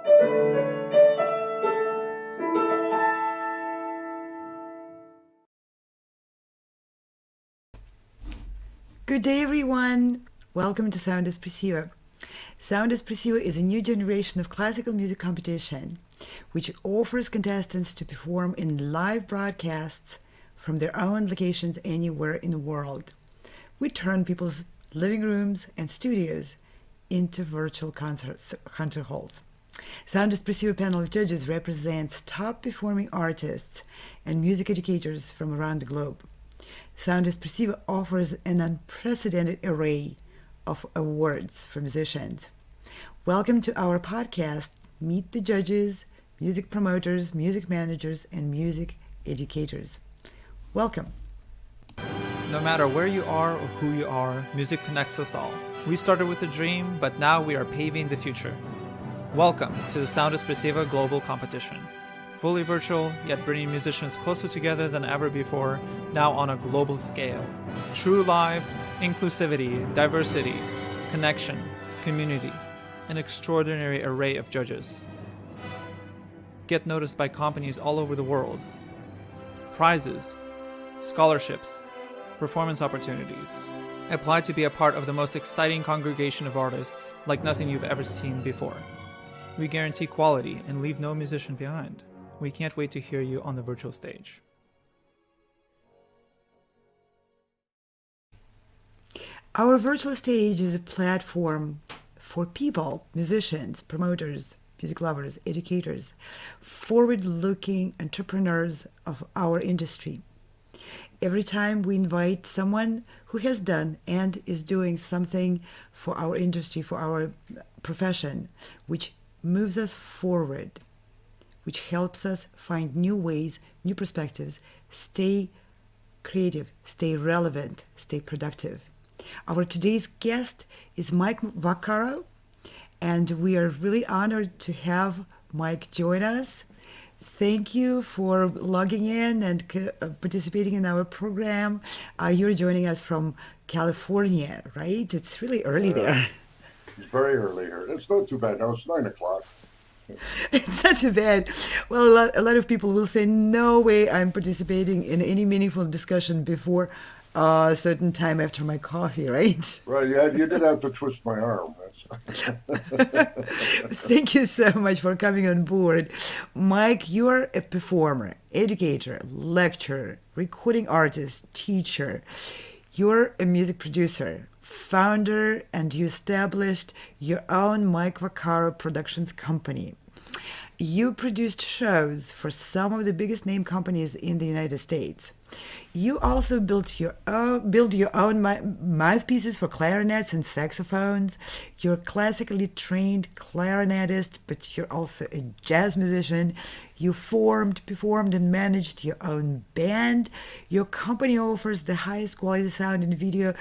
Good day, everyone. Welcome to Sound Espressivo. Sound Espressivo is a new generation of classical music competition, which offers contestants to perform in live broadcasts from their own locations anywhere in the world. We turn people's living rooms and studios into virtual concert halls. Sound Espressivo panel of judges represents top performing artists and music educators from around the globe. Sound Espressivo offers an unprecedented array of awards for musicians. Welcome to our podcast, Meet the Judges, Music Promoters, Music Managers, and Music Educators. Welcome. No matter where you are or who you are, music connects us all. We started with a dream, but now we are paving the future. Welcome to the Sound Espressivo Global Competition. Fully virtual, yet bringing musicians closer together than ever before, now on a global scale. True live, inclusivity, diversity, connection, community, an extraordinary array of judges. Get noticed by companies all over the world. Prizes, scholarships, performance opportunities. Apply to be a part of the most exciting congregation of artists like nothing you've ever seen before. We guarantee quality and leave no musician behind. We can't wait to hear you on the virtual stage. Our virtual stage is a platform for people, musicians, promoters, music lovers, educators, forward-looking entrepreneurs of our industry. Every time we invite someone who has done and is doing something for our industry, for our profession, which moves us forward, which helps us find new ways, new perspectives, stay creative, stay relevant, stay productive. Our today's guest is Mike Vaccaro, and we are really honored to have Mike join us. Thank you for logging in and participating in our program. You're joining us from California, right? It's really early there. It's very early here. It's not too bad now. It's 9 o'clock. It's not too bad. Well, a lot of people will say, no way I'm participating in any meaningful discussion before a certain time after my coffee, right? Right, yeah, you did have to twist my arm. Thank you so much for coming on board. Mike, you're a performer, educator, lecturer, recording artist, teacher. You're a music producer, founder, and you established your own Mike Vaccaro Productions company. You produced shows for some of the biggest name companies in the United States. You also built your own mouthpieces for clarinets and saxophones. You're a classically trained clarinetist, but you're also a jazz musician. You formed, performed, and managed your own band. Your company offers the highest quality sound and video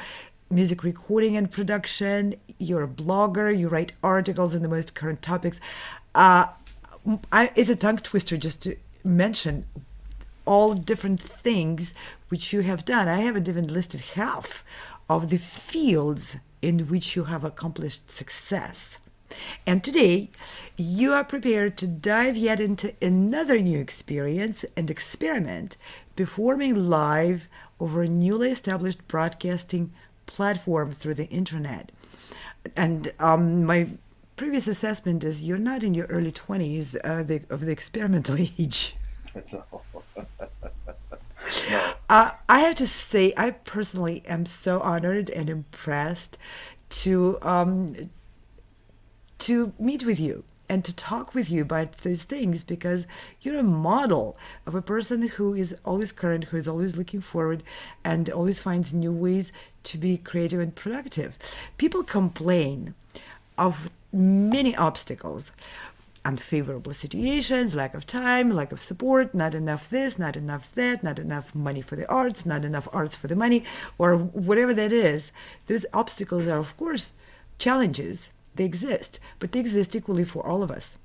music recording and production. You're a blogger. You write articles on the most current topics. It's a tongue twister just to mention all different things which you have done. I haven't even listed half of the fields in which you have accomplished success. And today, you are prepared to dive yet into another new experience and experiment, performing live over a newly established broadcasting platform through the internet. And my previous assessment is you're not in your early 20s of the experimental age. No. I have to say, I personally am so honored and impressed to meet with you and to talk with you about those things, because you're a model of a person who is always current, who is always looking forward, and always finds new ways to be creative and productive. People complain of many obstacles, unfavorable situations, lack of time, lack of support, not enough this, not enough that, not enough money for the arts, not enough arts for the money, or whatever that is. Those obstacles are, of course, challenges. They exist, but they exist equally for all of us.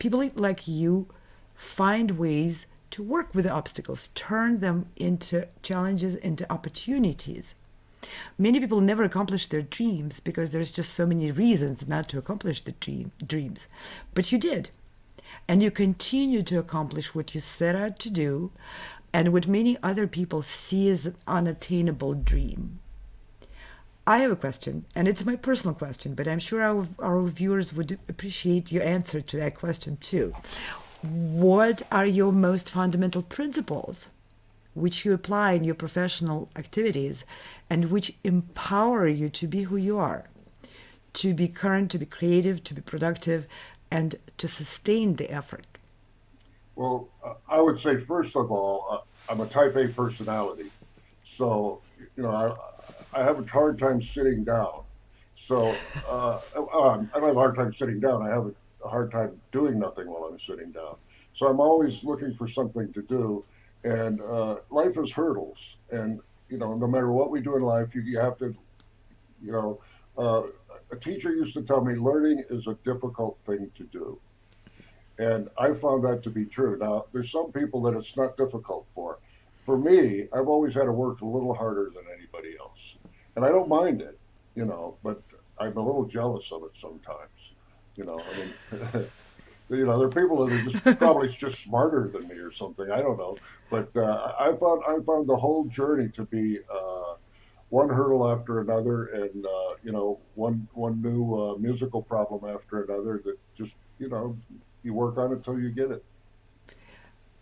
People like you find ways to work with the obstacles, turn them into challenges, into opportunities. Many people never accomplish their dreams because there's just so many reasons not to accomplish the dreams. But you did. And you continue to accomplish what you set out to do and what many other people see as an unattainable dream. I have a question, and it's my personal question, but I'm sure our viewers would appreciate your answer to that question too. What are your most fundamental principles which you apply in your professional activities and which empower you to be who you are, to be current, to be creative, to be productive, and to sustain the effort? Well, I would say first of all, I'm a Type A personality, so I have a hard time sitting down. So I don't have a hard time sitting down. I have a hard time doing nothing while I'm sitting down. So I'm always looking for something to do, and life is hurdles, and no matter what we do in life, you have to, you know, uh, a teacher used to tell me learning is a difficult thing to do. And I found that to be true. Now, there's some people that it's not difficult for. For me, I've always had to work a little harder than anybody else. And I don't mind it, but I'm a little jealous of it sometimes. I mean, there are people that are just probably just smarter than me or something. I don't know. But I found the whole journey to be one hurdle after another, and one new musical problem after another. That just you work on it till you get it.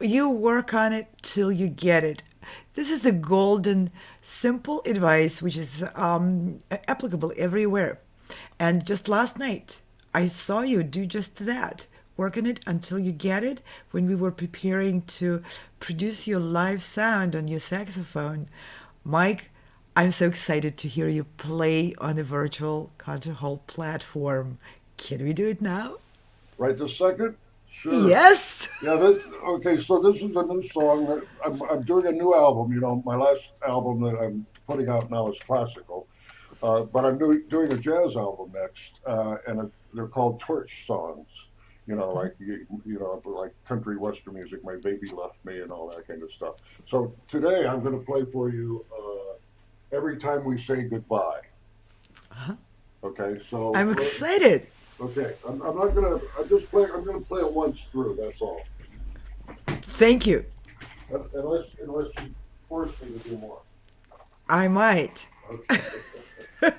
You work on it till you get it. This is the golden, simple advice which is applicable everywhere. And just last night, I saw you do just that. Work on it until you get it when we were preparing to produce your live sound on your saxophone. Mike, I'm so excited to hear you play on the virtual concert hall platform. Can we do it now? Right this second? Sure. Yes! Yeah. Okay. So this is a new song that I'm doing a new album. My last album that I'm putting out now is classical, but I'm doing a jazz album next, and they're called torch songs. Like country western music. My baby left me and all that kind of stuff. So today I'm going to play for you every time we say goodbye. Uh-huh. Okay. So I'm excited. okay. I'm not gonna. I'm gonna play it once through. That's all. Thank you. Unless you force me to do more. I might. Okay. I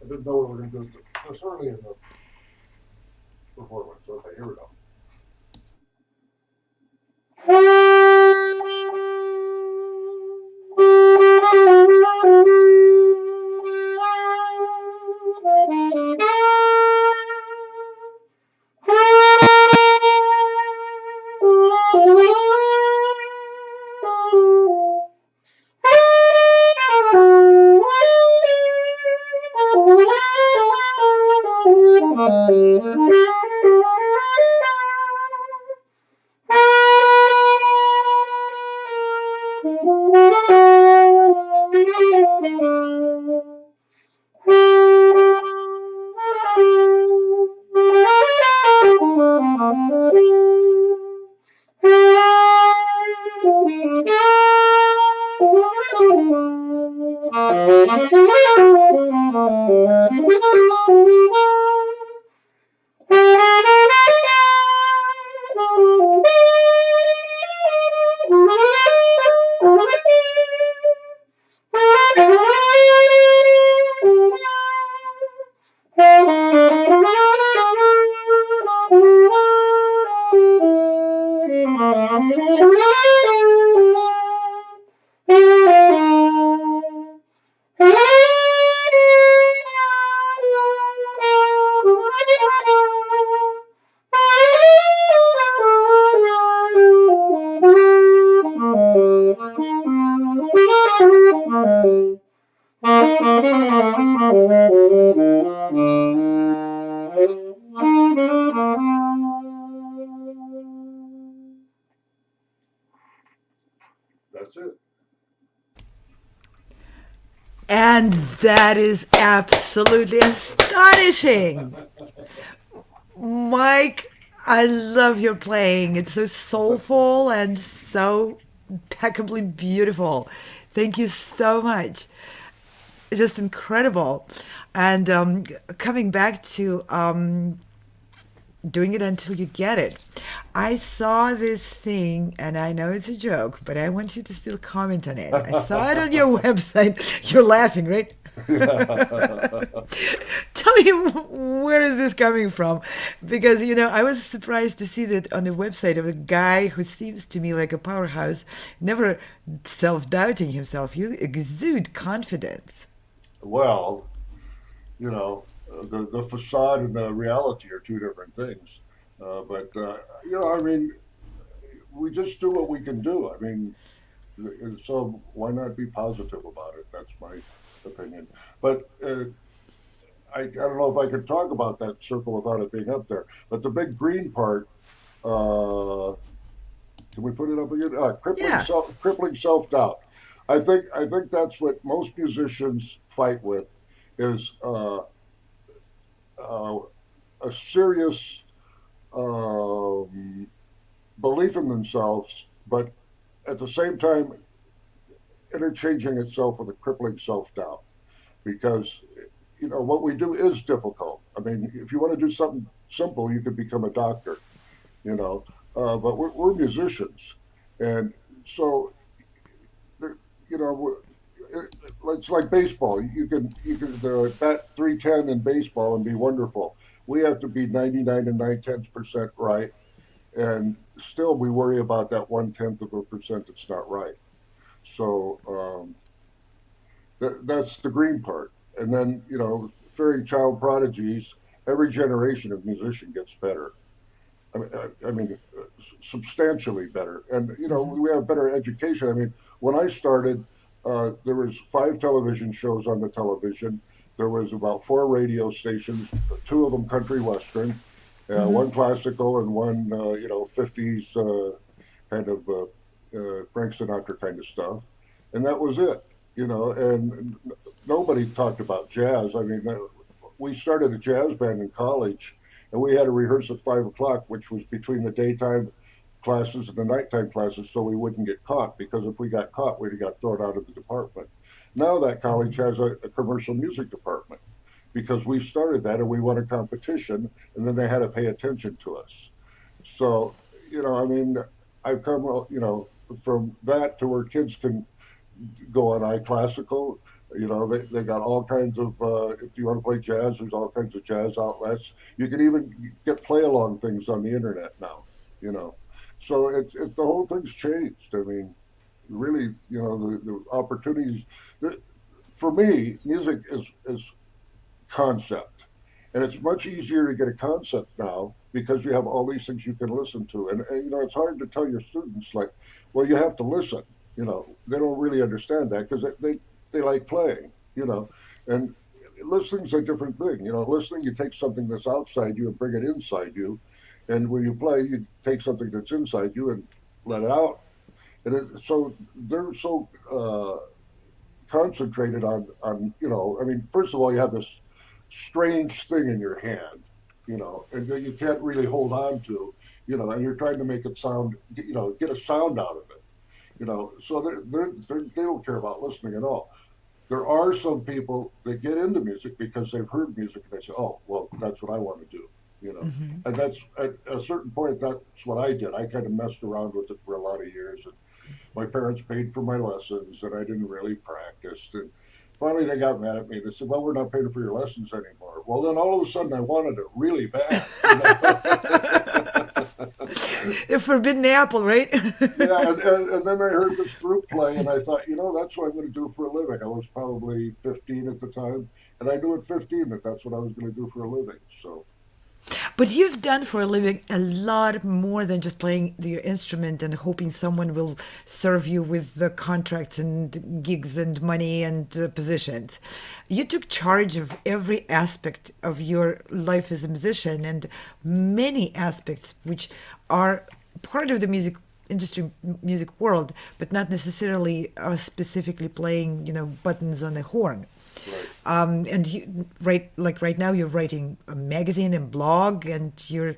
didn't know we were going to do this early in the performance. Okay, here we go. That's it. And that is absolutely astonishing. Mike, I love your playing. It's so soulful and so impeccably beautiful. Thank you so much. Just incredible. And coming back to doing it until you get it. I saw this thing, and I know it's a joke, but I want you to still comment on it. I saw it on your website. You're laughing, right? Yeah. Tell me, where is this coming from? Because, I was surprised to see that on the website of a guy who seems to me like a powerhouse, never self-doubting himself. You exude confidence. Well, the facade and the reality are two different things. I mean, we just do what we can do. I mean, so why not be positive about it? That's my opinion. But I don't know if I could talk about that circle without it being up there. But the big green part, uh, can we put it up again? Yeah. Crippling self doubt. I think that's what most musicians fight with, is uh, a serious um, belief in themselves, but at the same time interchanging itself with a crippling self doubt. Because what we do is difficult. I mean, if you want to do something simple, you could become a doctor. You know, but we're musicians, and so you know, it's like baseball. You can bat 310 in baseball and be wonderful. We have to be 99 and 9/10% right, and still we worry about that 1/10 of a percent that's not right. So that's the green part. And then fairy child prodigies. Every generation of musician gets better. I mean, substantially better. And Hmm. we have better education. I mean, when I started, there was 5 television shows on the television. There was about 4 radio stations, 2 of them country western, Hmm. one classical, and one 50s kind of Frank Sinatra kind of stuff, and that was it. And nobody talked about jazz. I mean, we started a jazz band in college, and we had to rehearse at 5 o'clock, which was between the daytime classes and the nighttime classes, so we wouldn't get caught. Because if we got caught, we'd have got thrown out of the department. Now that college has a commercial music department because we started that and we won a competition, and then they had to pay attention to us. So, I mean, I've come, from that to where kids can go on iClassical. They got all kinds of, if you want to play jazz, there's all kinds of jazz outlets. You can even get play along things on the internet now, you know. So the whole thing's changed. I mean, really, the opportunities. For me, music is concept. And it's much easier to get a concept now because you have all these things you can listen to. And it's hard to tell your students, like, well, you have to listen. They don't really understand that because they like playing, and listening's a different thing. Listening, you take something that's outside you and bring it inside you. And when you play, you take something that's inside you and let it out. So they're so concentrated I mean, first of all, you have this strange thing in your hand, and that you can't really hold on to, and you're trying to make it sound, get a sound out of it, so they don't care about listening at all. There are some people that get into music because they've heard music and they say, oh, well, that's what I want to do, Hmm. and that's at a certain point, that's what I did. I kind of messed around with it for a lot of years, and my parents paid for my lessons, and I didn't really practice. And finally, they got mad at me. They said, "Well, we're not paying for your lessons anymore." Well, then all of a sudden, I wanted it really bad. The forbidden apple, right? Yeah, and then I heard this group play, and I thought, that's what I'm going to do for a living. I was probably 15 at the time, and I knew at 15 that that's what I was going to do for a living. So, But you've done for a living a lot more than just playing your instrument and hoping someone will serve you with the contracts and gigs and money and positions. You took charge of every aspect of your life as a musician and many aspects which are part of the music industry, music world, but not necessarily specifically playing, buttons on a horn. right. And right now you're writing a magazine and blog, and you're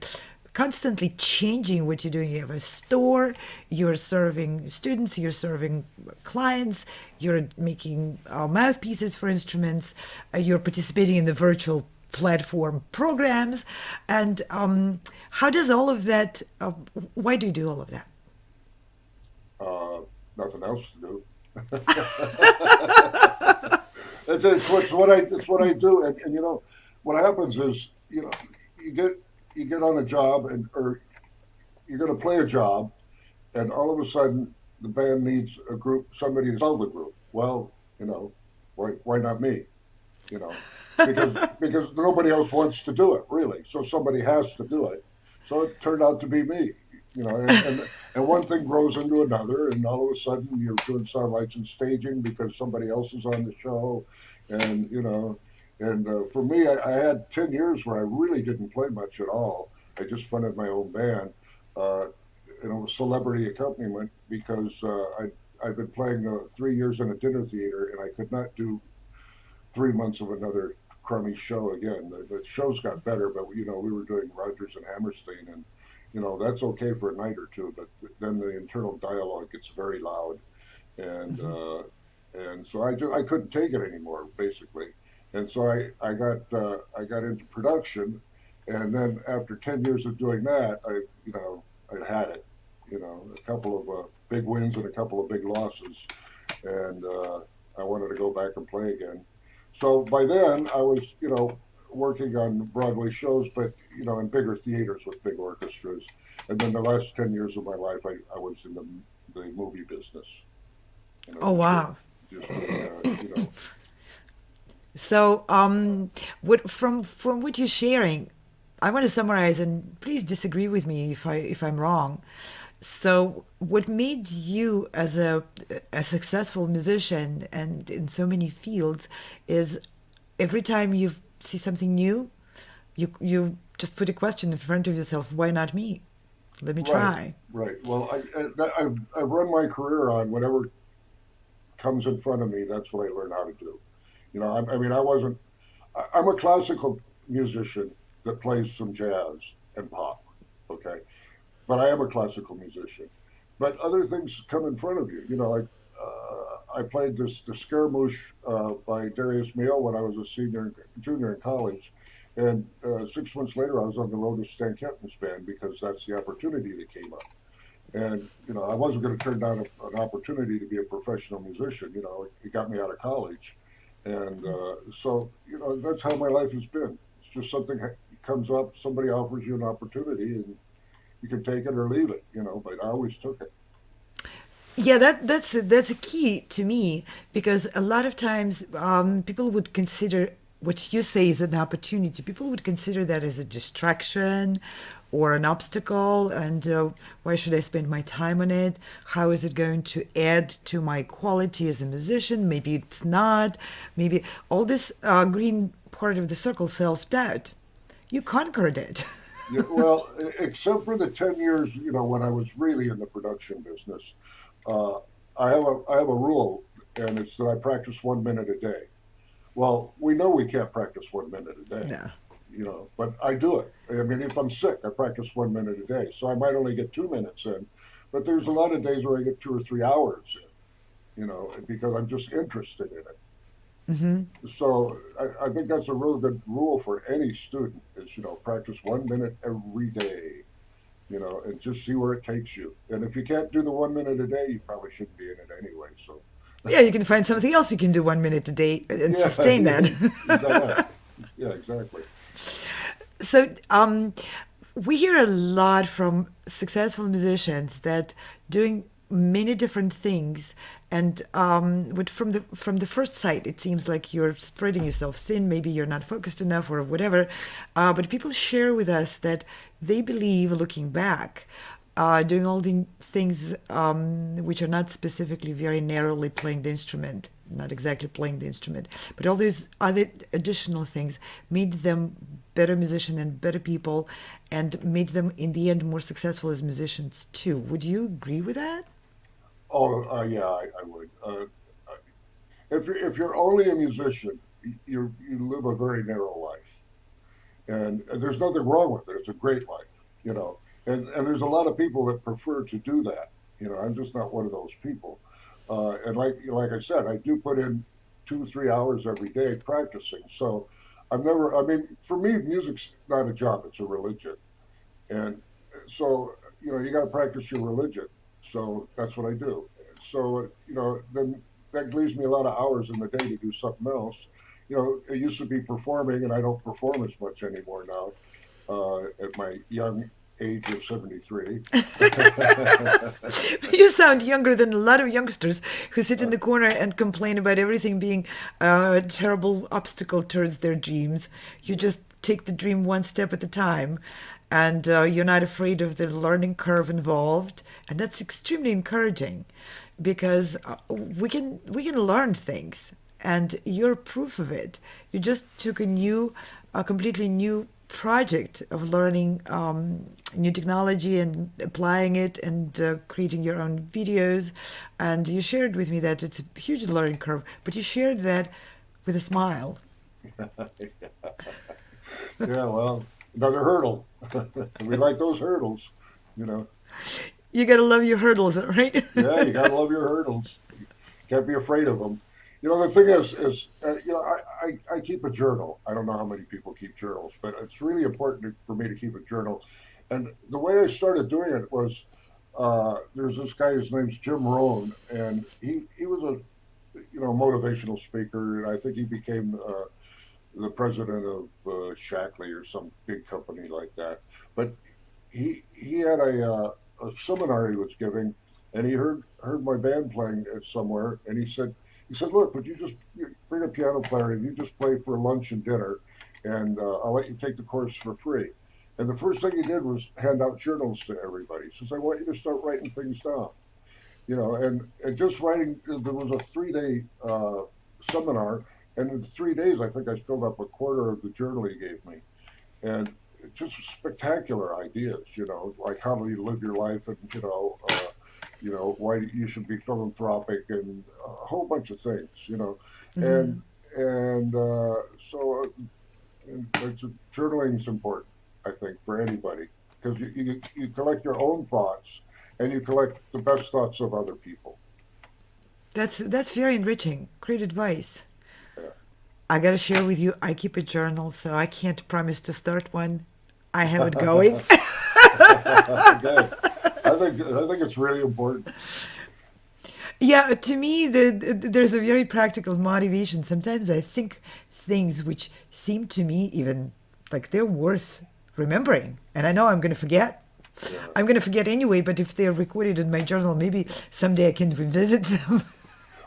constantly changing what you're doing. You have a store, you're serving students, you're serving clients, you're making mouthpieces for instruments, you're participating in the virtual platform programs. And how does all of that, why do you do all of that? Uh, Nothing else to do. It's what I do, and what happens is you get you get on a job and or you're going to play a job, and all of a sudden the band needs a group, somebody to sell the group. Well, why not me? You know, because nobody else wants to do it really, so somebody has to do it. So it turned out to be me. And one thing grows into another, and all of a sudden you're doing sound lights and staging because somebody else is on the show, and for me, I had 10 years where I really didn't play much at all. I just fronted my own band, uh, celebrity accompaniment because I've been playing 3 years in a dinner theater, and I could not do 3 months of another crummy show again. The shows got better, but we were doing Rogers and Hammerstein, and that's okay for a night or two, but then the internal dialogue gets very loud, and Hmm. so I couldn't take it anymore basically, and so I got into production, and then after 10 years of doing that, I had it, a couple of big wins and a couple of big losses, and I wanted to go back and play again. So by then I was, working on Broadway shows, but in bigger theaters with big orchestras. And then the last 10 years of my life, I was in the movie business, Oh, wow. just doing, So, what from what you're sharing, I want to summarize, and please disagree with me if I'm wrong. So, what made you as a successful musician and in so many fields is every time you see something new, you just put a question in front of yourself. Why not me? Let me right, try. right. Well, I've run my career on whatever comes in front of me. That's what I learned how to do. I mean, I wasn't. I'm a classical musician that plays some jazz and pop. Okay, but I am a classical musician. But other things come in front of you. Like I played the Scaramouche by Darius Mail when I was a junior in college, and 6 months later I was on the road with Stan Kenton's band because that's the opportunity that came up. And I wasn't going to turn down an opportunity to be a professional musician. It got me out of college, and so that's how my life has been. It's just something comes up, somebody offers you an opportunity, and you can take it or leave it, but I always took it. Yeah, that's a key to me because a lot of times people would consider what you say is an opportunity. People would consider that as a distraction or an obstacle, and why should I spend my time on it? How is it going to add to my quality as a musician? Maybe it's not. Maybe all this green part of the circle, self doubt. You conquered it. Yeah, well, except for the 10 years, when I was really in the production business, uh, I have a rule, and it's that I practice 1 minute a day. Well, we know we can't practice 1 minute a day, No. but I do it. I mean, if I'm sick, I practice 1 minute a day. So I might only get 2 minutes in, but there's a lot of days where I get 2 or 3 hours in, because I'm just interested in it. Hmm. So I think that's a really good rule for any student is, practice 1 minute every day, and just see where it takes you. And if you can't do the 1 minute a day, you probably shouldn't be in it anyway. So Yeah, you can find something else you can do 1 minute a day and yeah, sustain that. exactly. Yeah, exactly. So, we hear a lot from successful musicians that doing many different things, and but from the first sight, it seems like you're spreading yourself thin. Maybe you're not focused enough, or whatever. But people share with us that they believe, looking back, doing all the things which are not specifically very narrowly playing the instrument, not exactly playing the instrument, but all these other additional things made them better musicians and better people, and made them in the end more successful as musicians too. Would you agree with that? Oh, yeah, I would. If you're only a musician, you live a very narrow life, and there's nothing wrong with it. It's a great life. you know. And there's a lot of people that prefer to do that. I'm just not one of those people. And like I said, I do put in 2 3 hours every day practicing. So I'm never. I mean, for me, music's not a job; it's a religion. And so you got to practice your religion. So that's what I do. So then that leaves me a lot of hours in the day to do something else. It used to be performing, and I don't perform as much anymore now at my young age of 73. You sound younger than a lot of youngsters who sit in the corner and complain about everything being a terrible obstacle towards their dreams. You just take the dream one step at a time, and you're not afraid of the learning curve involved, and that's extremely encouraging because we can learn things, and you're proof of it. You just took a completely new project of learning new technology and applying it and creating your own videos. And you shared with me that it's a huge learning curve, but you shared that with a smile. Yeah, well, another hurdle. We like those hurdles, you know. You gotta love your hurdles, right? Yeah, you gotta love your hurdles. You can't be afraid of them. The thing is, I keep a journal. I don't know how many people keep journals, but it's really important for me to keep a journal. And the way I started doing it was there's this guy. His name's Jim Rohn, and he was a motivational speaker, and I think he became the president of Shackley or some big company like that. But he had a seminar he was giving, and he heard my band playing it somewhere, and he said, look, would you just bring a piano player and you just play for lunch and dinner, and I'll let you take the course for free. And the first thing he did was hand out journals to everybody. He says, I want you to start writing things down. And just writing. There was a 3 day seminar, and in 3 days, I think I filled up a quarter of the journal he gave me, and just spectacular ideas. Like how do you live your life, and why you should be philanthropic, and a whole bunch of things. Hmm. And so journaling is important, I think, for anybody, because you collect your own thoughts and you collect the best thoughts of other people. That's very enriching. Great advice. Yeah. I gotta share with you, I keep a journal, so I can't promise to start one. I have it going. Good. I think it's really important. Yeah, to me, there's a very practical motivation. Sometimes I think things which seem to me even like they're worth remembering, and I know I'm going to forget. Yeah. I'm going to forget anyway, but if they're recorded in my journal, maybe someday I can revisit them.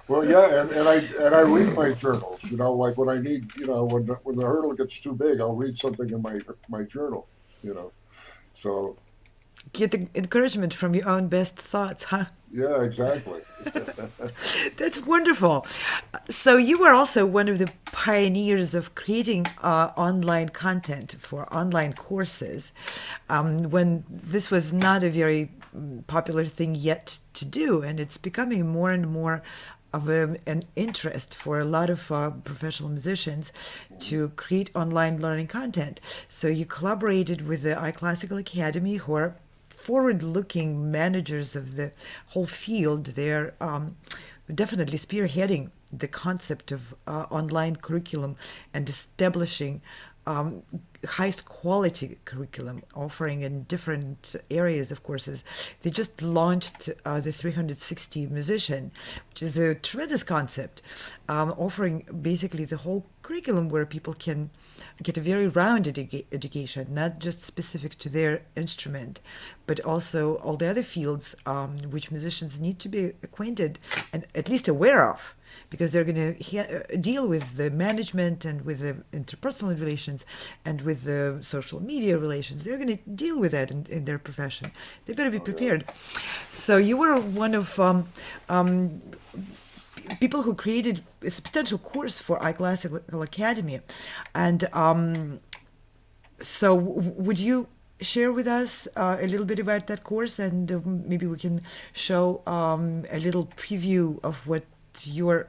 Well, yeah, and I read my journals. Like when I need, when the hurdle gets too big, I'll read something in my journal. You know, so Get the encouragement from your own best thoughts, huh? yeah, exactly. That's wonderful. So you were also one of the pioneers of creating online content for online courses, when this was not a very popular thing yet to do, and it's becoming more and more of an interest for a lot of professional musicians to create online learning content. So you collaborated with the iClassical Academy, who are forward-looking managers of the whole field. They're definitely spearheading the concept of online curriculum and establishing um, highest quality curriculum offering in different areas of courses. They just launched the 360 musician, which is a tremendous concept, offering basically the whole curriculum where people can get a very rounded education, not just specific to their instrument, but also all the other fields which musicians need to be acquainted and at least aware of, because they're going to deal with the management and with the interpersonal relations and with the social media relations. They're going to deal with that in their profession. They better be Oh yeah. prepared. So you were one of people who created a substantial course for iClassical Academy. And so would you share with us a little bit about that course, and maybe we can show a little preview of what you're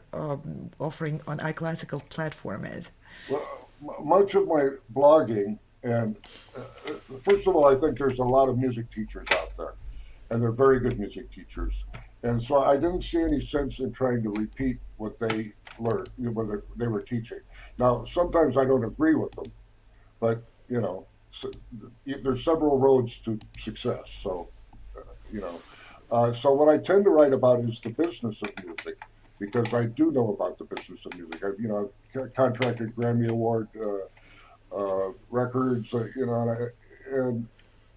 offering on iClassical platform is? Well, much of my blogging And first of all, I think there's a lot of music teachers out there, and they're very good music teachers. And so I didn't see any sense in trying to repeat what they learned, what they were teaching. Now, sometimes I don't agree with them, but so, there's several roads to success. So, you know, so what I tend to write about is the business of music because I do know about the business of music. I've contracted Grammy Award records, and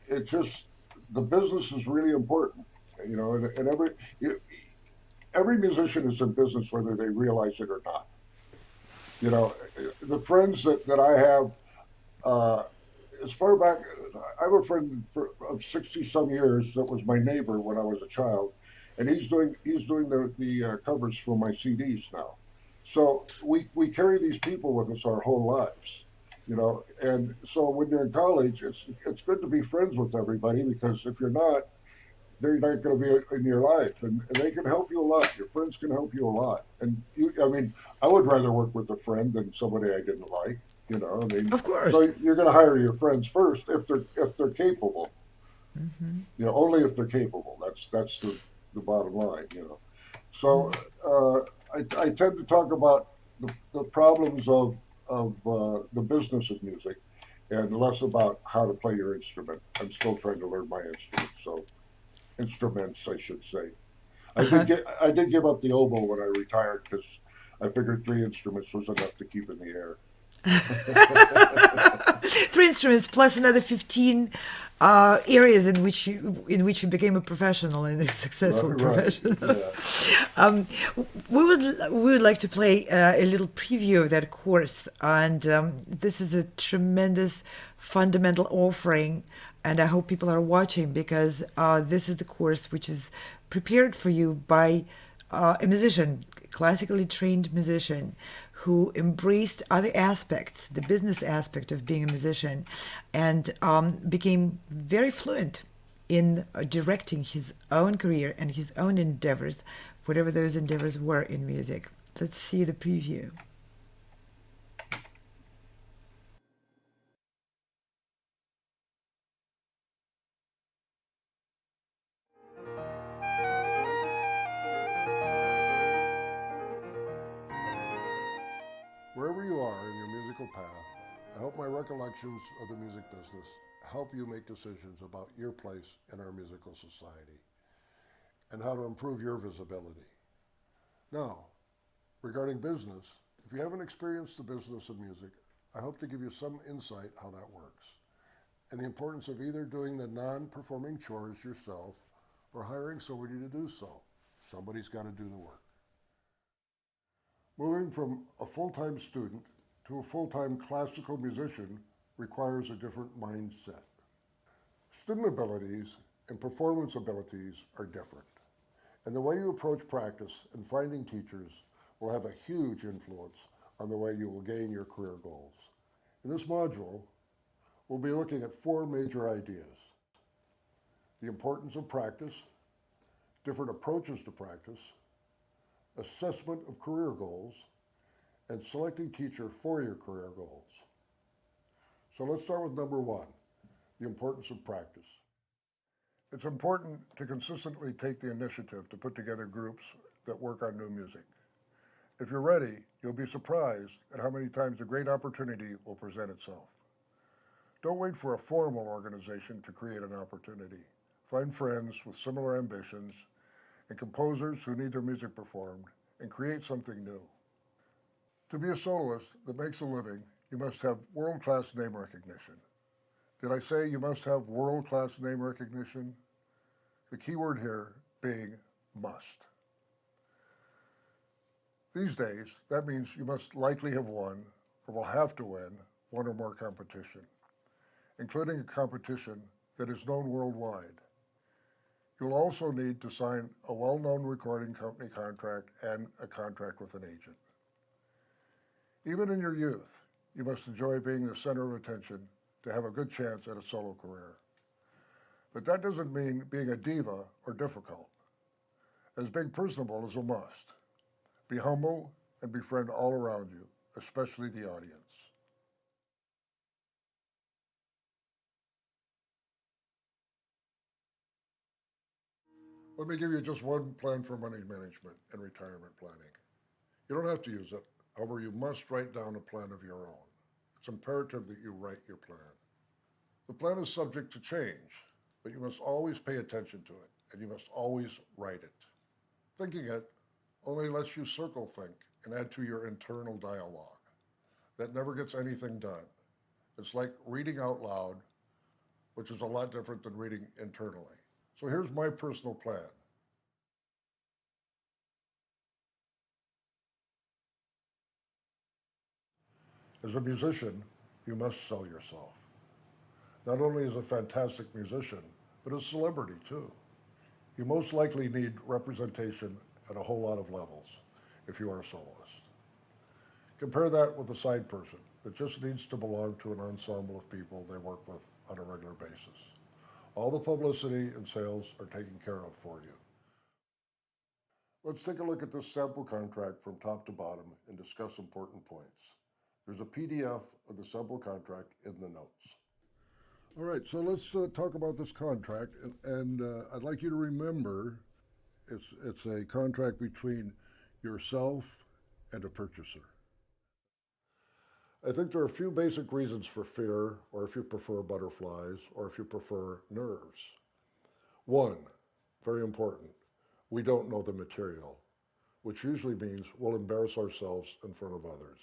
it just the business is really important. And every musician is in business whether they realize it or not. The friends that I have, uh, as far back, I have a friend of 60 some years that was my neighbor when I was a child, and he's doing the covers for my CDs now. So we carry these people with us our whole lives, and so when you're in college, it's good to be friends with everybody because if you're not, they're not going to be in your life, and they can help you a lot. Your friends can help you a lot, and I mean, I would rather work with a friend than somebody I didn't like. I mean, Of so course. you're going to hire your friends first if they're capable. Only if they're capable. That's the bottom line. So I tend to talk about the problems of the business of music, and less about how to play your instrument. I'm still trying to learn my instrument, so instruments, I should say. Uh-huh. I did give up the oboe when I retired because I figured three instruments was enough to keep in the air. Three instruments plus another 15 areas in which you became a professional and a successful Right. professional. Yeah. um, we would like to play a little preview of that course, and this is a tremendous fundamental offering, and I hope people are watching because this is the course which is prepared for you by a musician, classically trained musician, who embraced other aspects, the business aspect of being a musician, and became very fluent in directing his own career and his own endeavors, whatever those endeavors were in music. Let's see the preview. Wherever you are in your musical path, I hope my recollections of the music business help you make decisions about your place in our musical society and how to improve your visibility. Now, regarding business, if you haven't experienced the business of music, I hope to give you some insight how that works and the importance of either doing the non-performing chores yourself or hiring somebody to do so. Somebody's got to do the work. Moving from a full-time student to a full-time classical musician requires a different mindset. Student abilities and performance abilities are different, and the way you approach practice and finding teachers will have a huge influence on the way you will gain your career goals. In this module, we'll be looking at four major ideas: the importance of practice, different approaches to practice, assessment of career goals, and selecting teacher for your career goals. So let's start with number one, the importance of practice. It's important to consistently take the initiative to put together groups that work on new music. If you're ready, you'll be surprised at how many times a great opportunity will present itself. Don't wait for a formal organization to create an opportunity. Find friends with similar ambitions and composers who need their music performed and create something new. To be a soloist that makes a living, you must have world-class name recognition. Did I say you must have world-class name recognition? The key word here being must. These days, that means you must likely have won, or will have to win, one or more competition, including a competition that is known worldwide. You'll also need to sign a well-known recording company contract and a contract with an agent. Even in your youth, you must enjoy being the center of attention to have a good chance at a solo career. But that doesn't mean being a diva or difficult, as being personable is a must. Be humble and befriend all around you, especially the audience. Let me give you just one plan for money management and retirement planning. You don't have to use it. However, you must write down a plan of your own. It's imperative that you write your plan. The plan is subject to change, but you must always pay attention to it, and you must always write it. Thinking it only lets you circle think and add to your internal dialogue. That never gets anything done. It's like reading out loud, which is a lot different than reading internally. So here's my personal plan. As a musician, you must sell yourself. Not only as a fantastic musician, but a celebrity too. You most likely need representation at a whole lot of levels if you are a soloist. Compare that with a side person that just needs to belong to an ensemble of people they work with on a regular basis. All the publicity and sales are taken care of for you. Let's take a look at this sample contract from top to bottom and discuss important points. There's a PDF of the sample contract in the notes. All right, so let's talk about this contract, and I'd like you to remember it's a contract between yourself and a purchaser. I think there are a few basic reasons for fear, or if you prefer butterflies, or if you prefer nerves. One, very important, we don't know the material, which usually means we'll embarrass ourselves in front of others.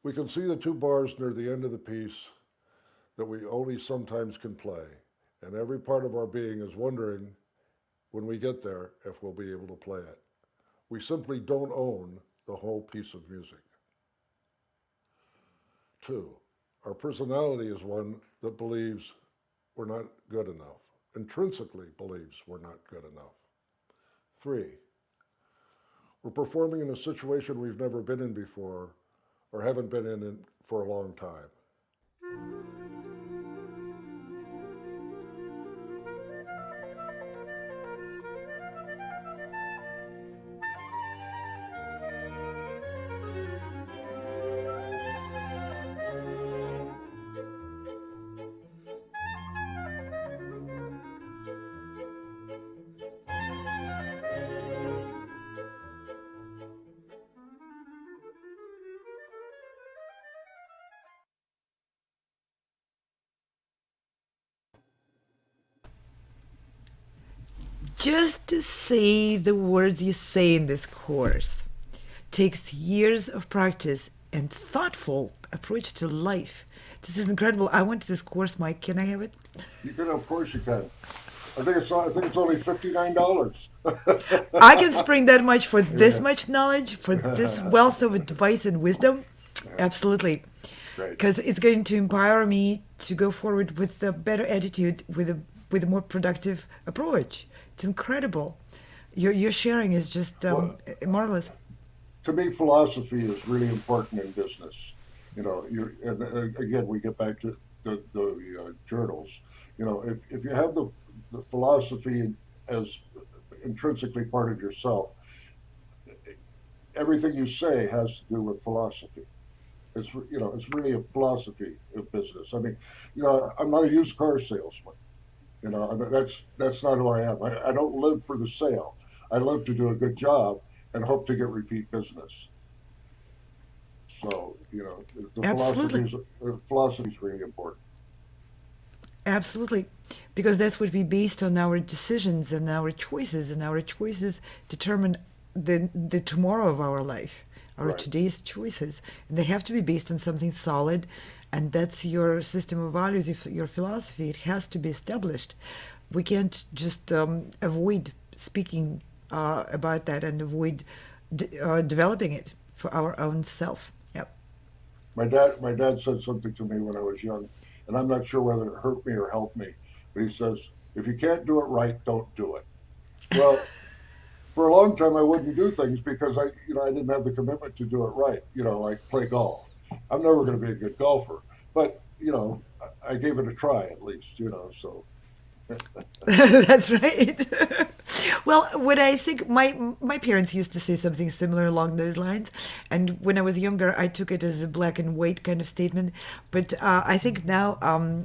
We can see the two bars near the end of the piece that we only sometimes can play, and every part of our being is wondering when we get there if we'll be able to play it. We simply don't own the whole piece of music. Two, our personality is one that believes we're not good enough, intrinsically believes we're not good enough. Three, we're performing in a situation we've never been in before or haven't been in for a long time. Just to say the words you say in this course takes years of practice and thoughtful approach to life. This is incredible. I went to this course, Mike. Can I have it? You can, of course, you can. I think it's only $59. I can spring that much for this Yeah. much knowledge, for this wealth of advice and wisdom. Absolutely. Great. Because it's going to empower me to go forward with a better attitude, with a more productive approach. It's incredible. Your sharing is just marvelous. To me, philosophy is really important in business. And again, we get back to the journals. If you have the philosophy as intrinsically part of yourself, everything you say has to do with philosophy. It's really a philosophy of business. I mean, I'm not a used car salesman. That's not who I am. I don't live for the sale. I live to do a good job and hope to get repeat business. So, the Absolutely. philosophy is really important. Absolutely. Because that's what we based on our decisions and our choices determine the tomorrow of our life, our Right. today's choices. And they have to be based on something solid, and that's your system of values, your philosophy. It has to be established. We can't just avoid speaking about that and avoid developing it for our own self. Yep. My dad said something to me when I was young, and I'm not sure whether it hurt me or helped me, but he says, if you can't do it right, don't do it. Well, for a long time I wouldn't do things because I didn't have the commitment to do it right, like play golf. I'm never going to be a good golfer, but I gave it a try at least, so. That's right. Well, what I think my parents used to say something similar along those lines, and when I was younger, I took it as a black and white kind of statement. But I think now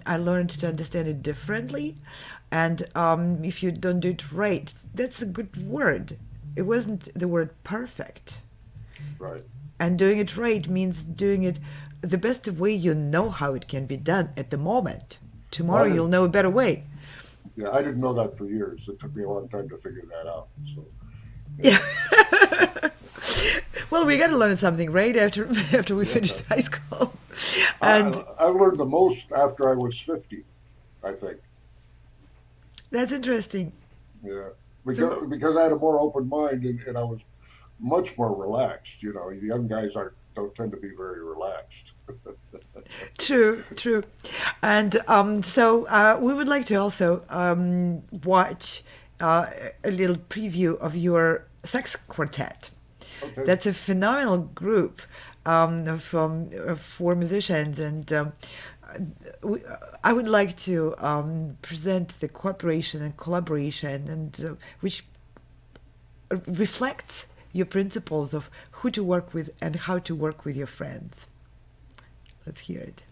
I learned to understand it differently. And if you don't do it right, that's a good word. It wasn't the word perfect. Right. And doing it right means doing it the best way you know how it can be done at the moment. Well, Tomorrow you'll know a better way. yeah, I didn't know that for years. It took me a long time to figure that out. So, yeah, Yeah. Well, we got to learn something, right? After we yeah. finished high school, I, and I learned the most after I was 50, I think. that's interesting. Yeah, So because I had a more open mind and I was much more relaxed. You know, young guys aren't don't tend to be very relaxed. true, true, and we would like to also watch a little preview of your sax quartet. Okay. That's a phenomenal group from four musicians, and we, I would like to present the cooperation and collaboration, and which reflects your principles of who to work with and how to work with your friends. Let's hear it.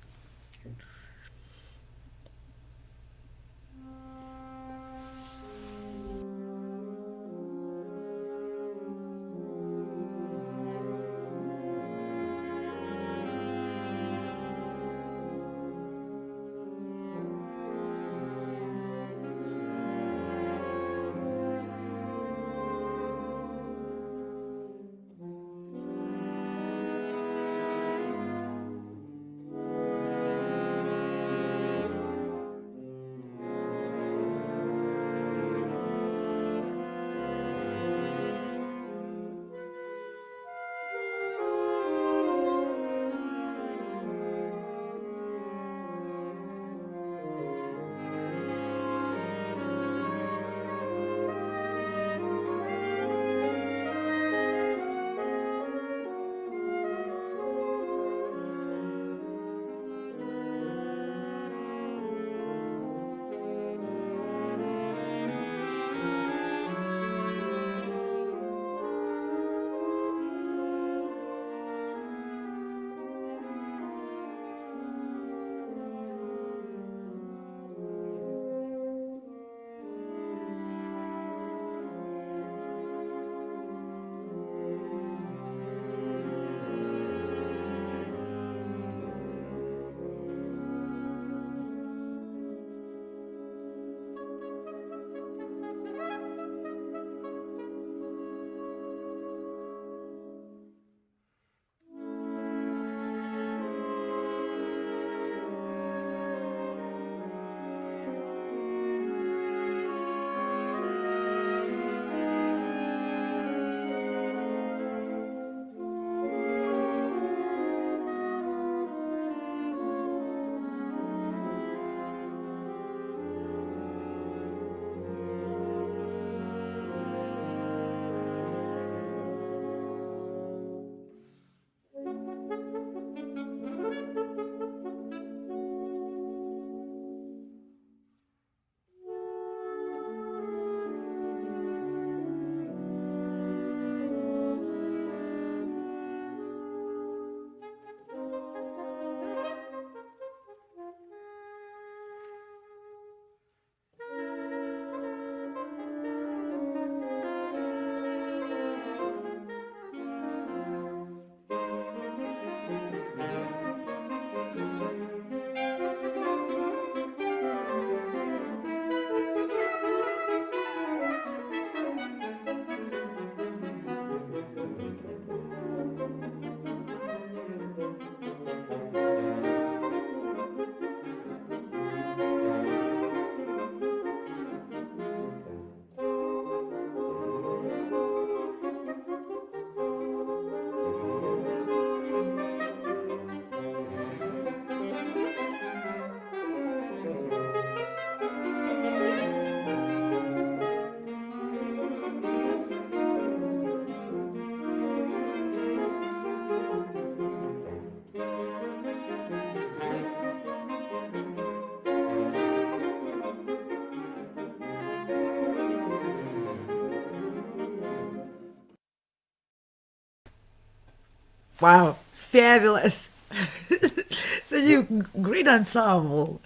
Wow, fabulous! Such a great ensemble.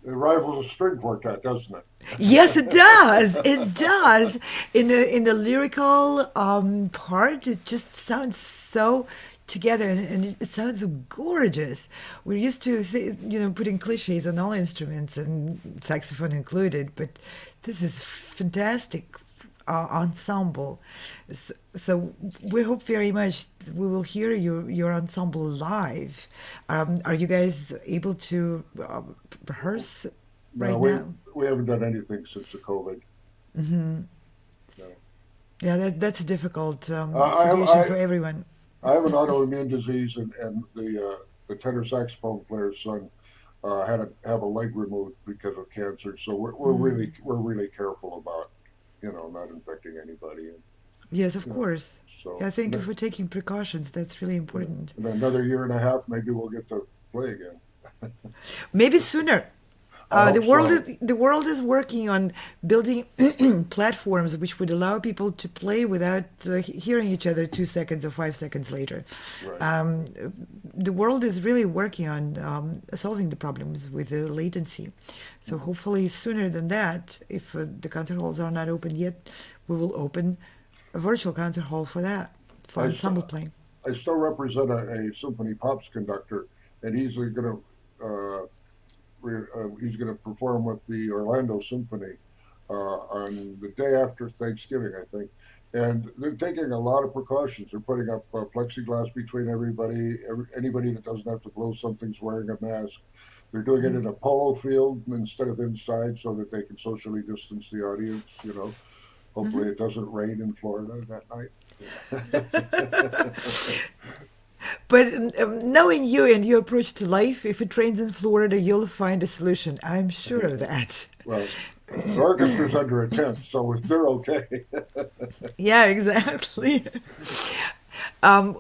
It rivals a string quartet, doesn't it? Yes, it does. It does. In the lyrical part, it just sounds so together, and it sounds gorgeous. We're used to putting cliches on all instruments and saxophone included, but this is fantastic ensemble. So we hope very much we will hear your ensemble live. Are you guys able to rehearse No, right now? we haven't done anything since the COVID. No. Yeah, that's a difficult I have situation for everyone. I have an autoimmune disease, and the tenor saxophone player's son had to have a leg removed because of cancer. So we're really careful about not infecting anybody. And Yes, of you know, course. so Yeah, thank you for taking precautions. That's really in important. another year and a half, maybe we'll get to play again. Maybe sooner. I The hope world so. is working on building platforms which would allow people to play without hearing each other 2 seconds or 5 seconds later. Right. Um, the world is really working on solving the problems with the latency. So hopefully sooner than that, if the concert halls are not open yet, we will open a virtual concert hall for that, for I ensemble still playing. I still represent a symphony pops conductor, and he's going to perform with the Orlando Symphony on the day after Thanksgiving, I think. And they're taking a lot of precautions. They're putting up plexiglass between anybody that doesn't have to blow something's wearing a mask. They're doing it in a polo field instead of inside so that they can socially distance the audience. Hopefully it doesn't rain in Florida that night. But knowing you and your approach to life, if it rains in Florida, you'll find a solution. I'm sure of that. Well, the orchestra's under a tent, so they're okay. Yeah, exactly. Um,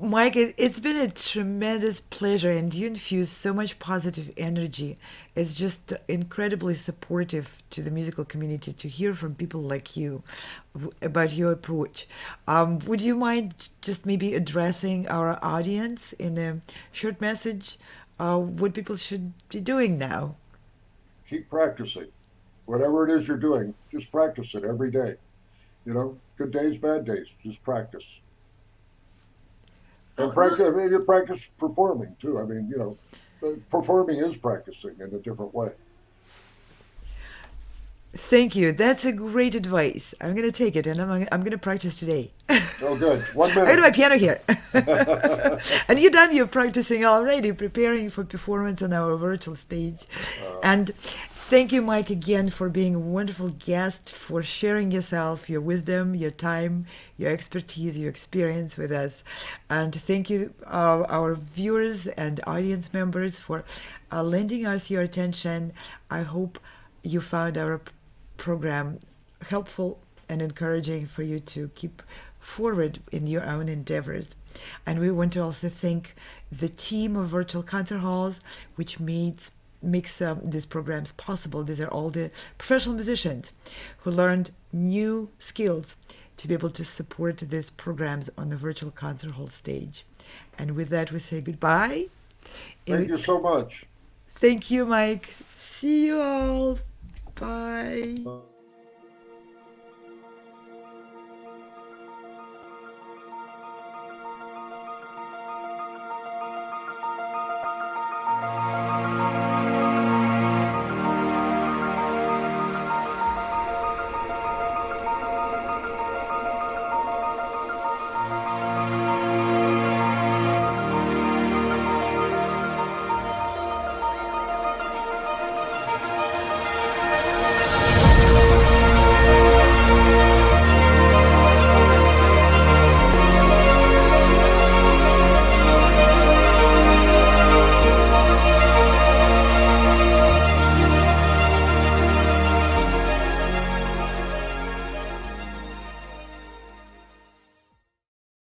Mike, it's been a tremendous pleasure, and you infuse so much positive energy. It's just incredibly supportive to the musical community to hear from people like you about your approach. Would you mind just maybe addressing our audience in a short message what people should be doing now? Keep practicing. Whatever it is you're doing, just practice it every day. Good days, bad days, just practice. And Oh, no, practice, I mean, you practice performing too. I mean, performing is practicing in a different way. thank you. That's a great advice. I'm going to take it, and I'm going to practice today. Oh, good. One I got minute. my piano here. And you done your practicing already, preparing for performance on our virtual stage. And thank you, Mike, again for being a wonderful guest, for sharing yourself, your wisdom, your time, your expertise, your experience with us. And thank you, our viewers and audience members, for lending us your attention. I hope you found our program helpful and encouraging for you to keep forward in your own endeavors. And we want to also thank the team of Virtual Concert Halls, which makes these programs possible. These are all the professional musicians who learned new skills to be able to support these programs on the Virtual Concert Hall stage. And with that, we say goodbye. Thank you so much. Thank you, Mike. See you all. Bye.